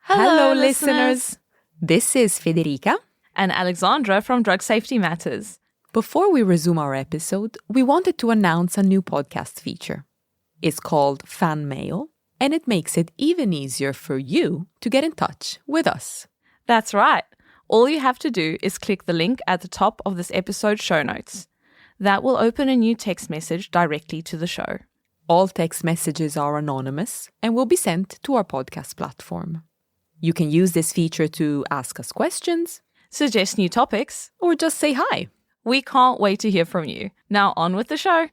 Hello, listeners! This is Federica and Alexandra from Drug Safety Matters. Before we resume our episode, we wanted to announce a new podcast feature. It's called Fan Mail, and it makes it even easier for you to get in touch with us. That's right. All you have to do is click the link at the top of this episode's show notes. That will open a new text message directly to the show. All text messages are anonymous and will be sent to our podcast platform. You can use this feature to ask us questions, suggest new topics, or just say hi. We can't wait to hear from you. Now on with the show.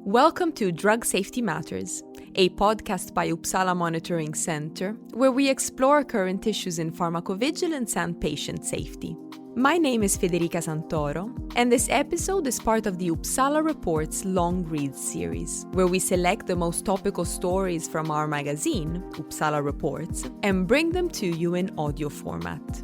Welcome to Drug Safety Matters, a podcast by Uppsala Monitoring Center, where we explore current issues in pharmacovigilance and patient safety. My name is Federica Santoro, and this episode is part of the Uppsala Reports Long Reads series, where we select the most topical stories from our magazine, Uppsala Reports, and bring them to you in audio format.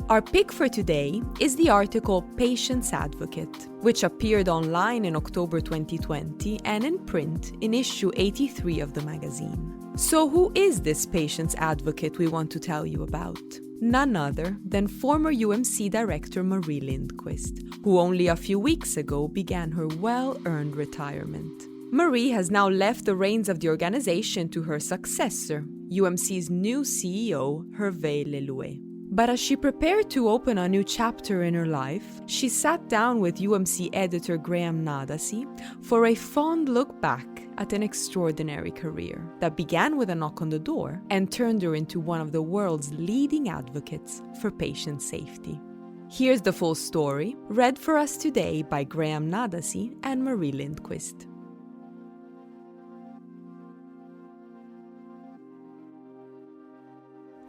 Our pick for today is the article Patient's Advocate, which appeared online in October 2020 and in print in issue 83 of the magazine. So who is this patient's advocate we want to tell you about? None other than former UMC Director Marie Lindquist, who only a few weeks ago began her well-earned retirement. Marie has now left the reins of the organization to her successor, UMC's new CEO, Hervé Le Louët. But as she prepared to open a new chapter in her life, she sat down with UMC editor Graham Nadasi for a fond look back at an extraordinary career that began with a knock on the door and turned her into one of the world's leading advocates for patient safety. Here's the full story, read for us today by Graham Nadasi and Marie Lindquist.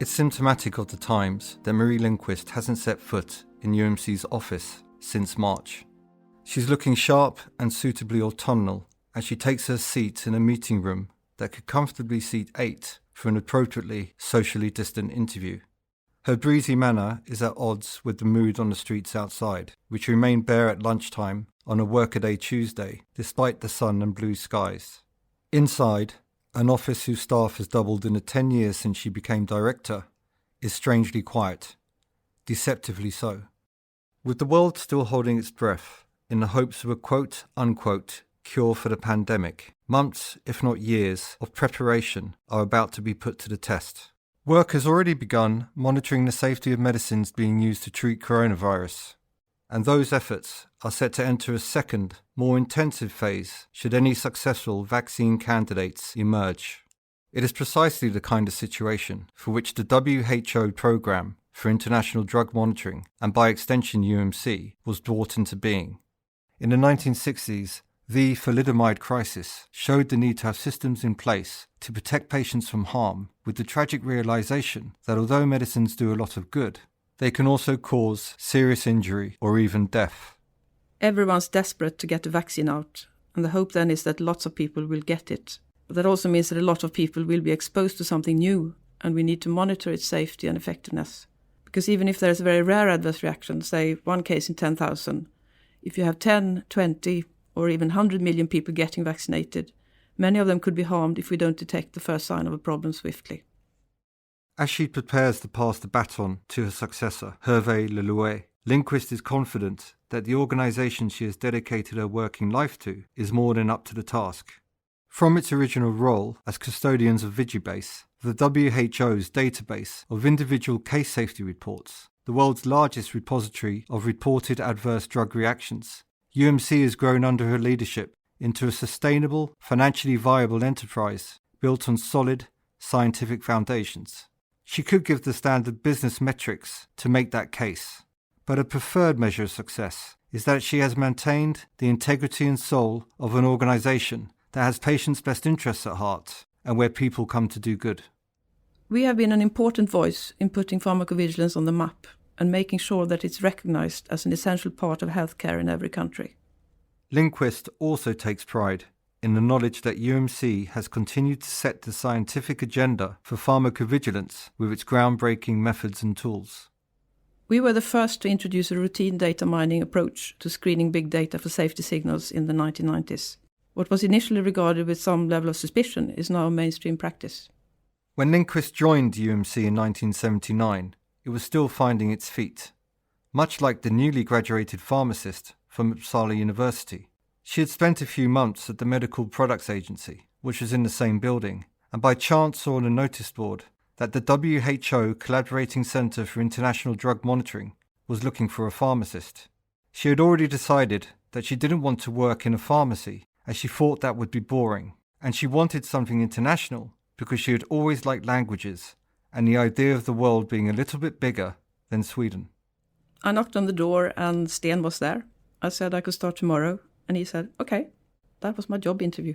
It's symptomatic of the times that Marie Lindquist hasn't set foot in UMC's office since March. She's looking sharp and suitably autumnal as she takes her seat in a meeting room that could comfortably seat 8 for an appropriately socially distant interview. Her breezy manner is at odds with the mood on the streets outside, which remain bare at lunchtime on a workaday Tuesday, despite the sun and blue skies. Inside, an office whose staff has doubled in the 10 years since she became director, is strangely quiet, deceptively so. With the world still holding its breath in the hopes of a quote-unquote cure for the pandemic, months, if not years, of preparation are about to be put to the test. Work has already begun monitoring the safety of medicines being used to treat coronavirus, and those efforts are set to enter a second, more intensive phase should any successful vaccine candidates emerge. It is precisely the kind of situation for which the WHO Programme for International Drug Monitoring, and by extension UMC, was brought into being. In the 1960s, the thalidomide crisis showed the need to have systems in place to protect patients from harm, with the tragic realization that although medicines do a lot of good, they can also cause serious injury or even death. Everyone's desperate to get the vaccine out, and the hope then is that lots of people will get it. But that also means that a lot of people will be exposed to something new, and we need to monitor its safety and effectiveness. Because even if there is a very rare adverse reaction, say 1 case in 10,000, if you have 10, 20, or even 100 million people getting vaccinated, many of them could be harmed if we don't detect the first sign of a problem swiftly. As she prepares to pass the baton to her successor, Hervé Le Louët, Lindquist is confident that the organisation she has dedicated her working life to is more than up to the task. From its original role as custodians of Vigibase, the WHO's database of individual case safety reports, the world's largest repository of reported adverse drug reactions, UMC has grown under her leadership into a sustainable, financially viable enterprise built on solid, scientific foundations. She could give the standard business metrics to make that case, but a preferred measure of success is that she has maintained the integrity and soul of an organisation that has patients' best interests at heart and where people come to do good. We have been an important voice in putting pharmacovigilance on the map and making sure that it's recognised as an essential part of healthcare in every country. Lindquist also takes pride in the knowledge that UMC has continued to set the scientific agenda for pharmacovigilance with its groundbreaking methods and tools. We were the first to introduce a routine data mining approach to screening big data for safety signals in the 1990s. What was initially regarded with some level of suspicion is now mainstream practice. When Lindquist joined UMC in 1979, it was still finding its feet. Much like the newly graduated pharmacist from Uppsala University, she had spent a few months at the Medical Products Agency, which was in the same building, and by chance saw on a notice board that the WHO Collaborating Centre for International Drug Monitoring was looking for a pharmacist. She had already decided that she didn't want to work in a pharmacy, as she thought that would be boring, and she wanted something international because she had always liked languages and the idea of the world being a little bit bigger than Sweden. I knocked on the door and Sten was there. I said I could start tomorrow, and he said, okay. That was my job interview.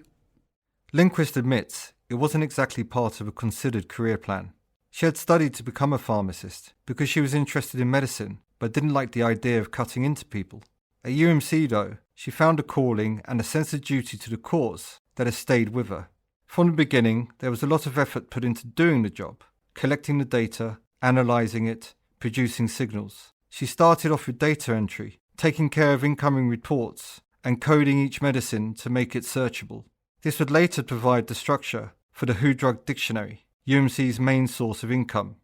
Lindquist admits it wasn't exactly part of a considered career plan. She had studied to become a pharmacist because she was interested in medicine, but didn't like the idea of cutting into people. At UMC, though, she found a calling and a sense of duty to the cause that has stayed with her. From the beginning, there was a lot of effort put into doing the job, collecting the data, analysing it, producing signals. She started off with data entry, taking care of incoming reports, and coding each medicine to make it searchable. This would later provide the structure for the WHO Drug Dictionary, UMC's main source of income.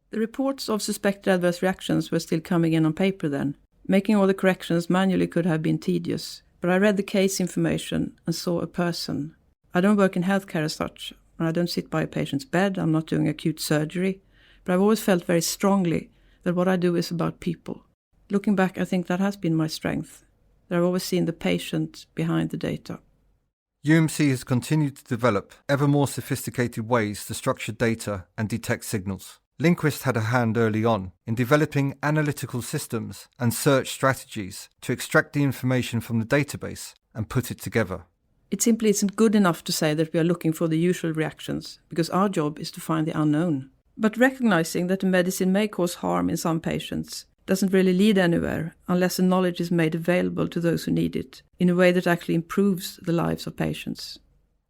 The reports of suspected adverse reactions were still coming in on paper then. Making all the corrections manually could have been tedious, but I read the case information and saw a person. I don't work in healthcare as such, and I don't sit by a patient's bed, I'm not doing acute surgery, but I've always felt very strongly that what I do is about people. Looking back, I think that has been my strength, that I've always seen the patient behind the data. UMC has continued to develop ever more sophisticated ways to structure data and detect signals. Lindquist had a hand early on in developing analytical systems and search strategies to extract the information from the database and put it together. It simply isn't good enough to say that we are looking for the usual reactions, because our job is to find the unknown. But recognizing that the medicine may cause harm in some patients doesn't really lead anywhere unless the knowledge is made available to those who need it in a way that actually improves the lives of patients.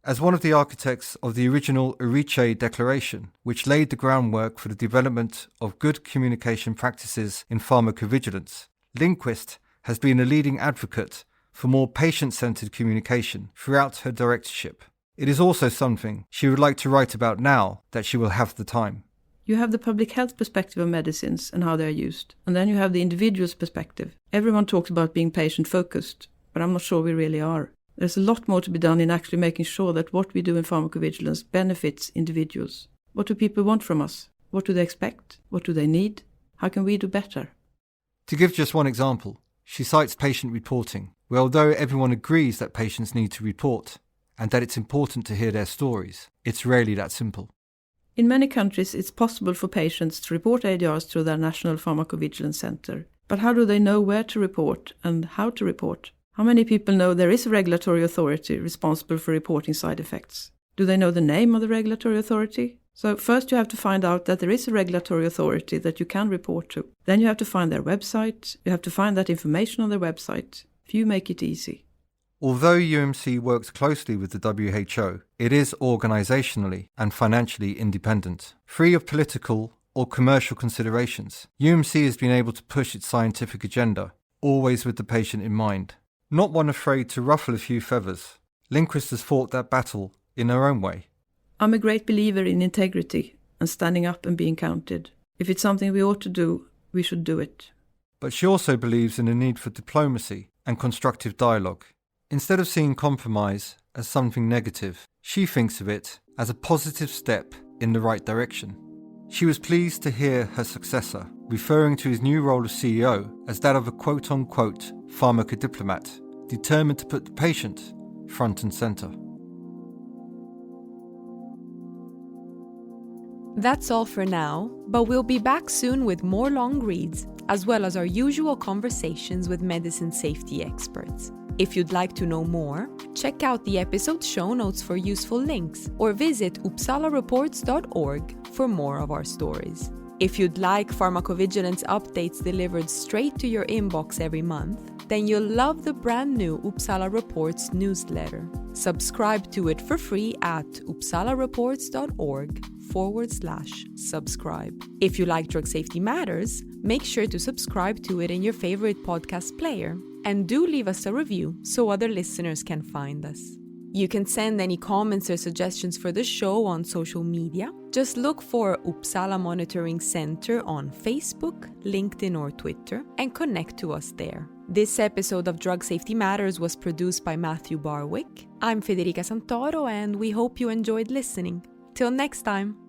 As one of the architects of the original Uriche Declaration, which laid the groundwork for the development of good communication practices in pharmacovigilance, Lindquist has been a leading advocate for more patient-centered communication throughout her directorship. It is also something she would like to write about now that she will have the time. You have the public health perspective of medicines and how they are used, and then you have the individual's perspective. Everyone talks about being patient-focused, but I'm not sure we really are. There's a lot more to be done in actually making sure that what we do in pharmacovigilance benefits individuals. What do people want from us? What do they expect? What do they need? How can we do better? To give just one example, she cites patient reporting, where although everyone agrees that patients need to report and that it's important to hear their stories, it's rarely that simple. In many countries, it's possible for patients to report ADRs through their National Pharmacovigilance Centre. But how do they know where to report and how to report? How many people know there is a regulatory authority responsible for reporting side effects? Do they know the name of the regulatory authority? So first you have to find out that there is a regulatory authority that you can report to. Then you have to find their website. You have to find that information on their website. Few make it easy. Although UMC works closely with the WHO, it is organisationally and financially independent. Free of political or commercial considerations, UMC has been able to push its scientific agenda, always with the patient in mind. Not one afraid to ruffle a few feathers, Lindquist has fought that battle in her own way. I'm a great believer in integrity and standing up and being counted. If it's something we ought to do, we should do it. But she also believes in the need for diplomacy and constructive dialogue. Instead of seeing compromise as something negative, she thinks of it as a positive step in the right direction. She was pleased to hear her successor referring to his new role as CEO as that of a quote-unquote pharmacodiplomat, determined to put the patient front and centre. That's all for now, but we'll be back soon with more long reads, as well as our usual conversations with medicine safety experts. If you'd like to know more, check out the episode show notes for useful links, or visit uppsalareports.org for more of our stories. If you'd like pharmacovigilance updates delivered straight to your inbox every month, then you'll love the brand new Uppsala Reports newsletter. Subscribe to it for free at uppsalareports.org/subscribe. If you like Drug Safety Matters, make sure to subscribe to it in your favorite podcast player. And do leave us a review so other listeners can find us. You can send any comments or suggestions for the show on social media. Just look for Uppsala Monitoring Center on Facebook, LinkedIn or Twitter and connect to us there. This episode of Drug Safety Matters was produced by Matthew Barwick. I'm Federica Santoro and we hope you enjoyed listening. Till next time!